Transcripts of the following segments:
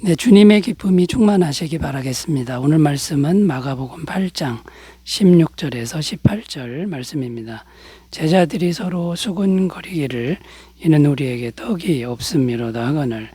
네, 주님의 기쁨이 충만하시기 바라겠습니다. 오늘 말씀은 마가복음 8장 16절에서 18절 말씀입니다. 제자들이 서로 수군거리기를 이는 우리에게 떡이 없음이로다 하거늘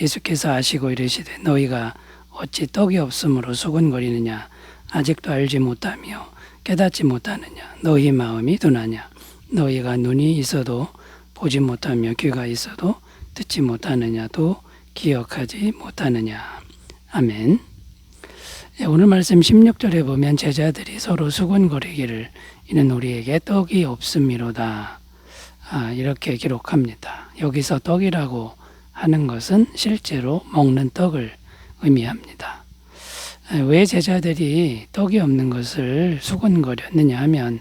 예수께서 아시고 이르시되 너희가 어찌 떡이 없음으로 수군거리느냐 아직도 알지 못하며 깨닫지 못하느냐 너희 마음이 둔하냐 너희가 눈이 있어도 보지 못하며 귀가 있어도 듣지 못하느냐 또 기억하지 못하느냐. 아멘. 오늘 말씀 16절에 보면 제자들이 서로 수군거리기를 이는 우리에게 떡이 없음이로다. 이렇게 기록합니다. 여기서 떡이라고 하는 것은 실제로 먹는 떡을 의미합니다. 왜 제자들이 떡이 없는 것을 수군거렸느냐 하면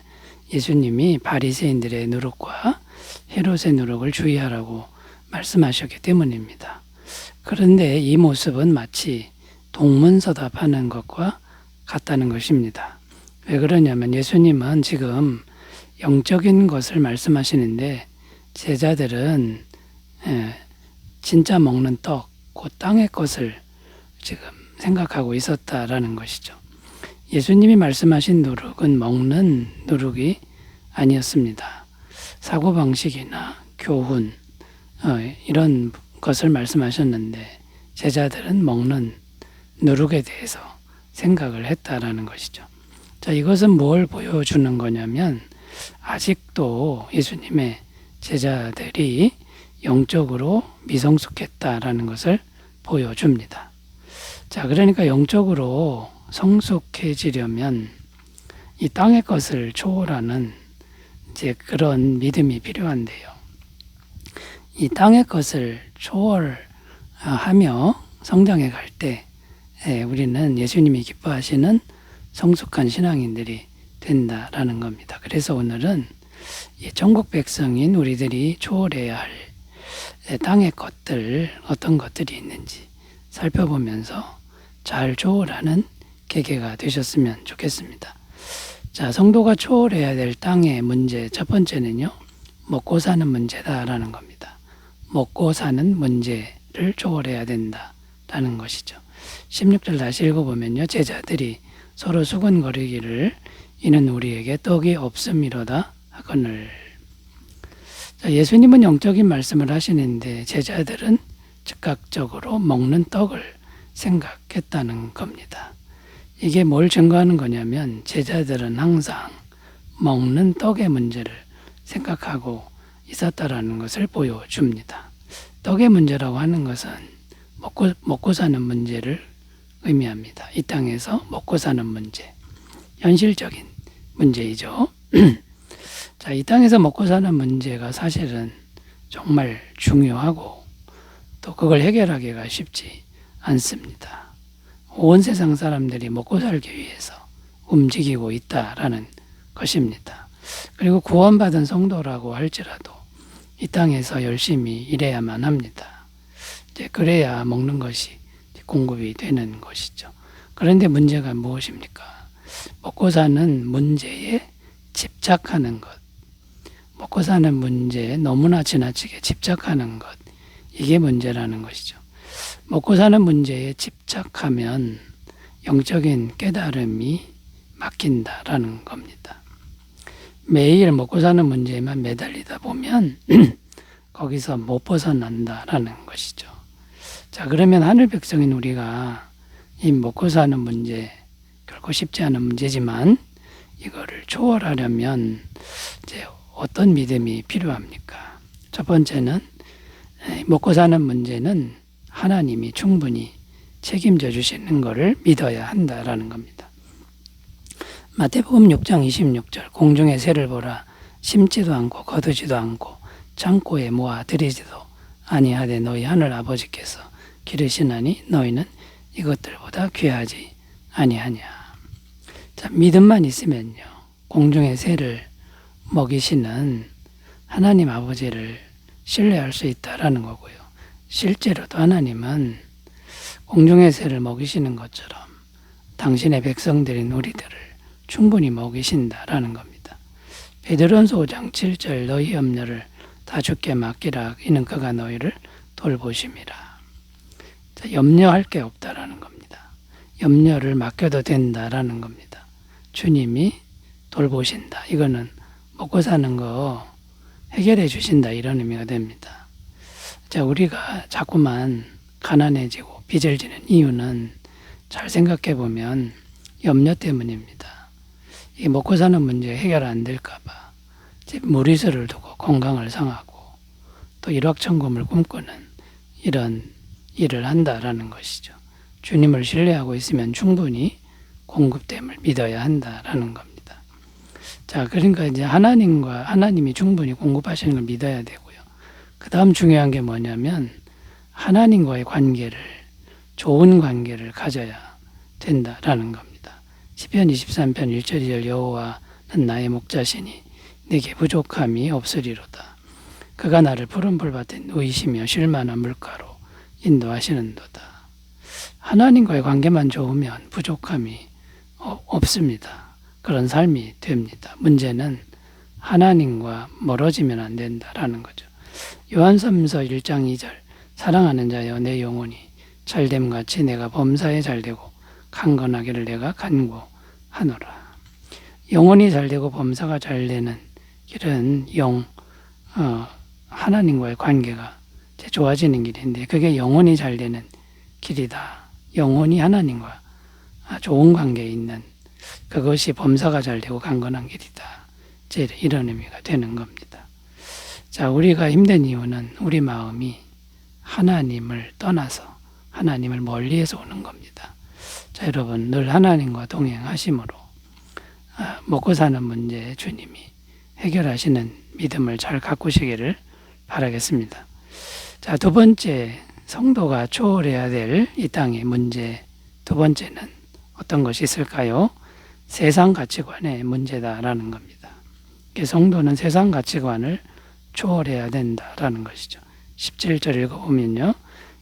예수님이 바리새인들의 누룩과 헤롯의 누룩을 주의하라고 말씀하셨기 때문입니다. 그런데 이 모습은 마치 동문서답하는 것과 같다는 것입니다. 왜 그러냐면 예수님은 지금 영적인 것을 말씀하시는데 제자들은 진짜 먹는 떡, 그 땅의 것을 지금 생각하고 있었다라는 것이죠. 예수님이 말씀하신 누룩은 먹는 누룩이 아니었습니다. 사고방식이나 교훈 이런 것을 말씀하셨는데 제자들은 먹는 누룩에 대해서 생각을 했다라는 것이죠. 자, 이것은 뭘 보여주는 거냐면 아직도 예수님의 제자들이 영적으로 미성숙했다라는 것을 보여줍니다. 자, 그러니까 영적으로 성숙해지려면 이 땅의 것을 초월하는 이제 그런 믿음이 필요한데요. 이 땅의 것을 초월하며 성장해 갈 때 우리는 예수님이 기뻐하시는 성숙한 신앙인들이 된다라는 겁니다. 그래서 오늘은 천국 백성인 우리들이 초월해야 할 땅의 것들 어떤 것들이 있는지 살펴보면서 잘 초월하는 계기가 되셨으면 좋겠습니다. 자, 성도가 초월해야 될 땅의 문제 첫 번째는요. 먹고 사는 문제다라는 겁니다. 먹고 사는 문제를 초월해야 된다라는 것이죠. 16절 다시 읽어보면요. 제자들이 서로 수군거리기를 이는 우리에게 떡이 없음이로다 하거늘. 자, 예수님은 영적인 말씀을 하시는데 제자들은 즉각적으로 먹는 떡을 생각했다는 겁니다. 이게 뭘 증거하는 거냐면 제자들은 항상 먹는 떡의 문제를 생각하고 있었다라는 것을 보여줍니다. 떡의 문제라고 하는 것은 먹고 사는 문제를 의미합니다. 이 땅에서 먹고 사는 문제, 현실적인 문제이죠. 자, 이 땅에서 먹고 사는 문제가 사실은 정말 중요하고 또 그걸 해결하기가 쉽지 않습니다. 온 세상 사람들이 먹고 살기 위해서 움직이고 있다라는 것입니다. 그리고 구원받은 성도라고 할지라도 이 땅에서 열심히 일해야만 합니다. 이제 그래야 먹는 것이 공급이 되는 것이죠. 그런데 문제가 무엇입니까? 먹고 사는 문제에 집착하는 것, 먹고 사는 문제에 너무나 지나치게 집착하는 것, 이게 문제라는 것이죠. 먹고 사는 문제에 집착하면 영적인 깨달음이 막힌다라는 겁니다. 매일 먹고 사는 문제에만 매달리다 보면 거기서 못 벗어난다라는 것이죠. 자, 그러면 하늘 백성인 우리가 이 먹고 사는 문제, 결코 쉽지 않은 문제지만 이거를 초월하려면 이제 어떤 믿음이 필요합니까? 첫 번째는 먹고 사는 문제는 하나님이 충분히 책임져 주시는 것을 믿어야 한다라는 겁니다. 마태복음 6장 26절 공중의 새를 보라 심지도 않고 거두지도 않고 창고에 모아 들이지도 아니하되 너희 하늘 아버지께서 기르시나니 너희는 이것들보다 귀하지 아니하냐. 자, 믿음만 있으면요 공중의 새를 먹이시는 하나님 아버지를 신뢰할 수 있다라는 거고요. 실제로도 하나님은 공중의 새를 먹이시는 것처럼 당신의 백성들인 우리들을 충분히 먹이신다라는 겁니다. 베드로전서 5장 7절 너희 염려를 다 주께 맡기라 이는 그가 너희를 돌보심이라. 자, 염려할 게 없다라는 겁니다. 염려를 맡겨도 된다라는 겁니다. 주님이 돌보신다. 이거는 먹고 사는 거 해결해 주신다, 이런 의미가 됩니다. 자, 우리가 자꾸만 가난해지고 빚을 지는 이유는 잘 생각해 보면 염려 때문입니다. 이 먹고 사는 문제 해결 안 될까봐 무리수를 두고 건강을 상하고 또 일확천금을 꿈꾸는 이런 일을 한다라는 것이죠. 주님을 신뢰하고 있으면 충분히 공급됨을 믿어야 한다라는 겁니다. 자, 그러니까 이제 하나님이 충분히 공급하시는 걸 믿어야 되고요. 그 다음 중요한 게 뭐냐면 하나님과의 관계를, 좋은 관계를 가져야 된다라는 겁니다. 시편 23편 1절 2절 여호와는 나의 목자시니 내게 부족함이 없으리로다. 그가 나를 푸른 풀밭에 누이시며 쉴만한 물가로 인도하시는도다. 하나님과의 관계만 좋으면 부족함이 없습니다. 그런 삶이 됩니다. 문제는 하나님과 멀어지면 안 된다라는 거죠. 요한삼서 1장 2절 사랑하는 자여 내 영혼이 잘됨같이 내가 범사에 잘되고 강건하기를 내가 간구하노라. 영혼이 잘되고 범사가 잘되는 길은 하나님과의 관계가 좋아지는 길인데 그게 영혼이 잘되는 길이다. 영혼이 하나님과 좋은 관계에 있는 그것이 범사가 잘되고 강건한 길이다. 이런 의미가 되는 겁니다. 자, 우리가 힘든 이유는 우리 마음이 하나님을 떠나서 하나님을 멀리해서 오는 겁니다. 자, 여러분 늘 하나님과 동행하심으로 먹고 사는 문제 주님이 해결하시는 믿음을 잘 가꾸시기를 바라겠습니다. 자, 두 번째, 성도가 초월해야 될 이 땅의 문제 두 번째는 어떤 것이 있을까요? 세상 가치관의 문제다라는 겁니다. 성도는 세상 가치관을 초월해야 된다라는 것이죠. 17절 읽어보면요.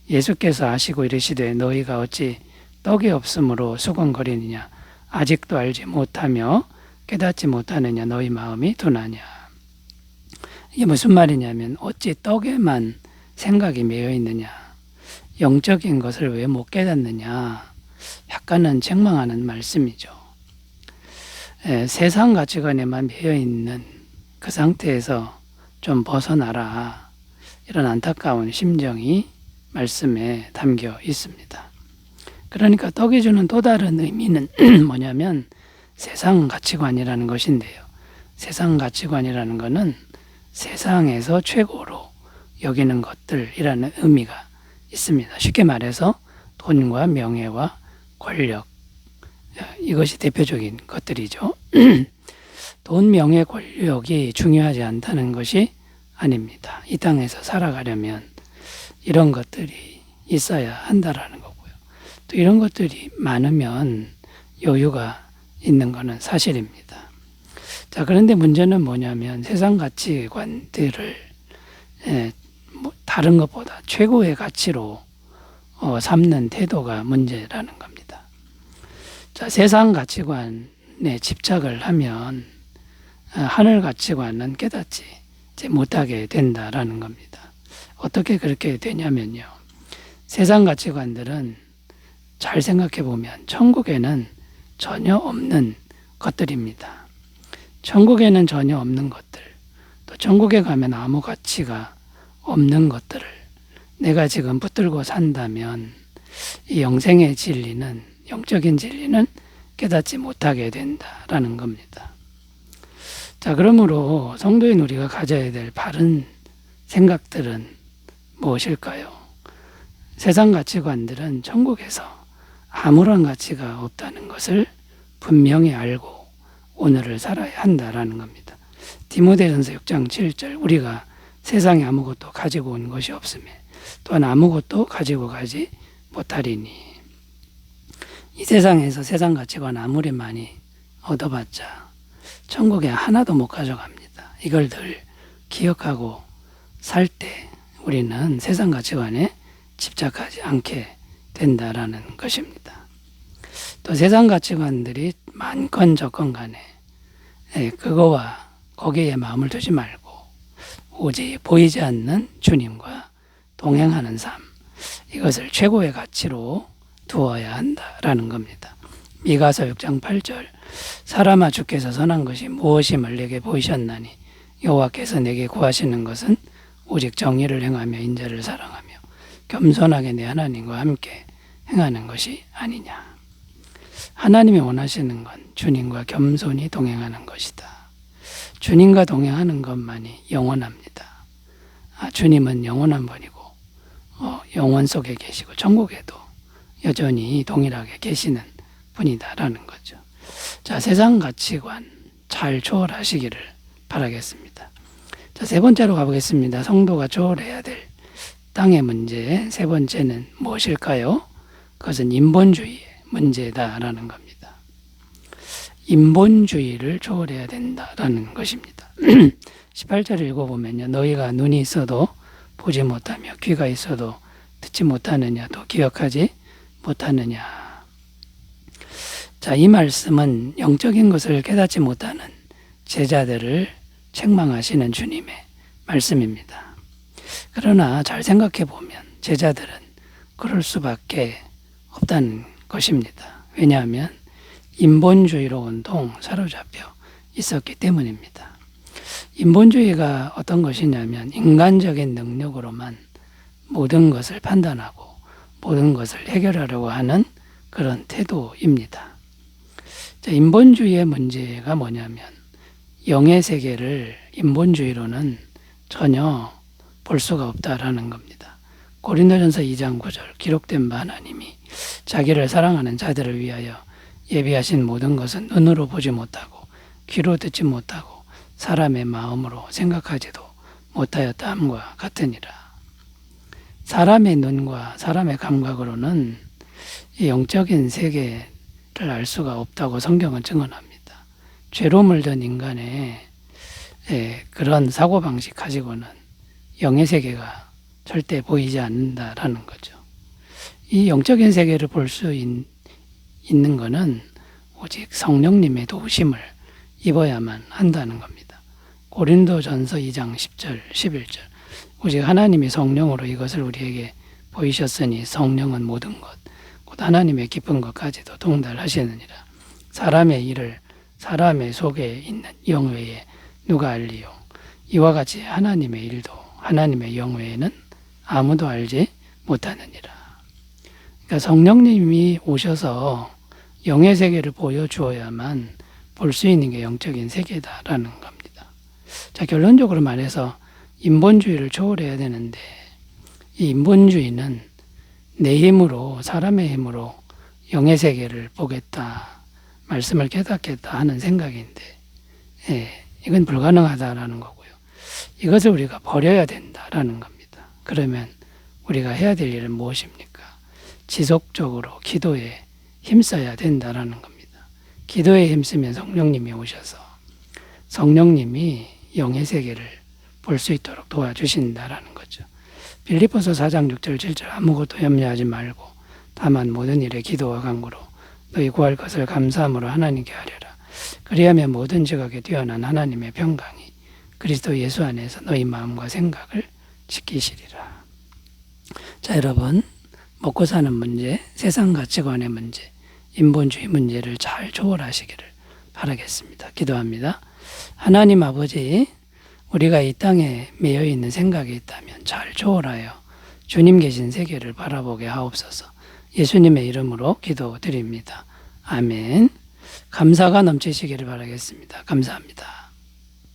예수께서 아시고 이르시되 너희가 어찌 떡이 없으므로 수건거리느냐 아직도 알지 못하며 깨닫지 못하느냐 너희 마음이 둔하냐. 이게 무슨 말이냐면 어찌 떡에만 생각이 매여 있느냐, 영적인 것을 왜 못 깨닫느냐, 약간은 책망하는 말씀이죠. 세상 가치관에만 매여 있는 그 상태에서 좀 벗어나라, 이런 안타까운 심정이 말씀에 담겨 있습니다. 그러니까 떡이 주는 또 다른 의미는 뭐냐면 세상 가치관이라는 것인데요. 세상 가치관이라는 것은 세상에서 최고로 여기는 것들이라는 의미가 있습니다. 쉽게 말해서 돈과 명예와 권력, 이것이 대표적인 것들이죠. 돈, 명예, 권력이 중요하지 않다는 것이 아닙니다. 이 땅에서 살아가려면 이런 것들이 있어야 한다라는 거고요. 또 이런 것들이 많으면 여유가 있는 것은 사실입니다. 자, 그런데 문제는 뭐냐면 세상 가치관들을 다른 것보다 최고의 가치로 삼는 태도가 문제라는 겁니다. 자, 세상 가치관에 집착을 하면 하늘 가치관은 깨닫지 못하게 된다라는 겁니다. 어떻게 그렇게 되냐면요. 세상 가치관들은 잘 생각해 보면 천국에는 전혀 없는 것들입니다. 천국에는 전혀 없는 것들, 또 천국에 가면 아무 가치가 없는 것들을 내가 지금 붙들고 산다면 이 영생의 진리는, 영적인 진리는 깨닫지 못하게 된다라는 겁니다. 자, 그러므로 성도인 우리가 가져야 될 바른 생각들은 무엇일까요? 세상 가치관들은 천국에서 아무런 가치가 없다는 것을 분명히 알고 오늘을 살아야 한다라는 겁니다. 디모데전서 6장 7절 우리가 세상에 아무것도 가지고 온 것이 없으며 또한 아무것도 가지고 가지 못하리니 이 세상에서 세상 가치관 아무리 많이 얻어봤자 천국에 하나도 못 가져갑니다. 이걸 늘 기억하고 살 때 우리는 세상 가치관에 집착하지 않게 된다라는 것입니다. 또 세상 가치관들이 많건 적건 간에 그거와 거기에 마음을 두지 말고 오직 보이지 않는 주님과 동행하는 삶, 이것을 최고의 가치로 두어야 한다라는 겁니다. 미가서 6장 8절 사람아 주께서 선한 것이 무엇임을 내게 보이셨나니 여호와께서 내게 구하시는 것은 오직 정의를 행하며 인자를 사랑하며 겸손하게 내 하나님과 함께 행하는 것이 아니냐. 하나님이 원하시는 건 주님과 겸손히 동행하는 것이다. 주님과 동행하는 것만이 영원합니다. 주님은 영원한 분이고 영원 속에 계시고 천국에도 여전히 동일하게 계시는 분이다라는 거죠. 자, 세상 가치관 잘 초월하시기를 바라겠습니다. 자, 세 번째로 가보겠습니다. 성도가 초월해야 될 땅의 문제. 세 번째는 무엇일까요? 그것은 인본주의의 문제다라는 겁니다. 인본주의를 초월해야 된다라는 것입니다. 18절을 읽어보면요. 너희가 눈이 있어도 보지 못하며 귀가 있어도 듣지 못하느냐 또 기억하지 못하느냐. 자, 이 말씀은 영적인 것을 깨닫지 못하는 제자들을 책망하시는 주님의 말씀입니다. 그러나 잘 생각해 보면 제자들은 그럴 수밖에 없다는 것입니다. 왜냐하면 인본주의로 온통 사로잡혀 있었기 때문입니다. 인본주의가 어떤 것이냐면 인간적인 능력으로만 모든 것을 판단하고 모든 것을 해결하려고 하는 그런 태도입니다. 자, 인본주의의 문제가 뭐냐면 영의 세계를 인본주의로는 전혀 볼 수가 없다라는 겁니다. 고린도전서 2장 9절 기록된 바 하나님이 자기를 사랑하는 자들을 위하여 예비하신 모든 것은 눈으로 보지 못하고 귀로 듣지 못하고 사람의 마음으로 생각하지도 못하였다 함과 같으니라. 사람의 눈과 사람의 감각으로는 이 영적인 세계를 알 수가 없다고 성경은 증언합니다. 죄로 물든 인간의 그런 사고방식 가지고는 영의 세계가 절대 보이지 않는다라는 거죠. 이 영적인 세계를 볼 수 있는 것은 오직 성령님의 도우심을 입어야만 한다는 겁니다. 고린도전서 2장 10절, 11절 오직 하나님이 성령으로 이것을 우리에게 보이셨으니 성령은 모든 것, 곧 하나님의 깊은 것까지도 통달하시느니라. 사람의 일을 사람의 속에 있는 영 외에 누가 알리요? 이와 같이 하나님의 일도 하나님의 영 외에는 아무도 알지 못하느니라. 그러니까 성령님이 오셔서 영의 세계를 보여주어야만 볼 수 있는 게 영적인 세계다라는 겁니다. 자, 결론적으로 말해서 인본주의를 초월해야 되는데 이 인본주의는 내 힘으로 사람의 힘으로 영의 세계를 보겠다, 말씀을 깨닫겠다 하는 생각인데 이건 불가능하다라는 거고요. 이것을 우리가 버려야 된다라는 겁니다. 그러면 우리가 해야 될 일은 무엇입니까? 지속적으로 기도에 힘써야 된다라는 겁니다. 기도에 힘쓰면 성령님이 오셔서 성령님이 영의 세계를 볼 수 있도록 도와주신다라는 거죠. 빌립보서 4장 6절 7절 아무것도 염려하지 말고 다만 모든 일에 기도와 간구로 너희 구할 것을 감사함으로 하나님께 하려라. 그리하면 모든 지각에 뛰어난 하나님의 평강이 그리스도 예수 안에서 너희 마음과 생각을 지키시리라. 자, 여러분, 먹고 사는 문제, 세상 가치관의 문제, 인본주의 문제를 잘 초월하시기를 바라겠습니다. 기도합니다. 하나님 아버지, 우리가 이 땅에 매여 있는 생각이 있다면 잘 초월하여 주님 계신 세계를 바라보게 하옵소서. 예수님의 이름으로 기도드립니다. 아멘. 감사가 넘치시기를 바라겠습니다. 감사합니다.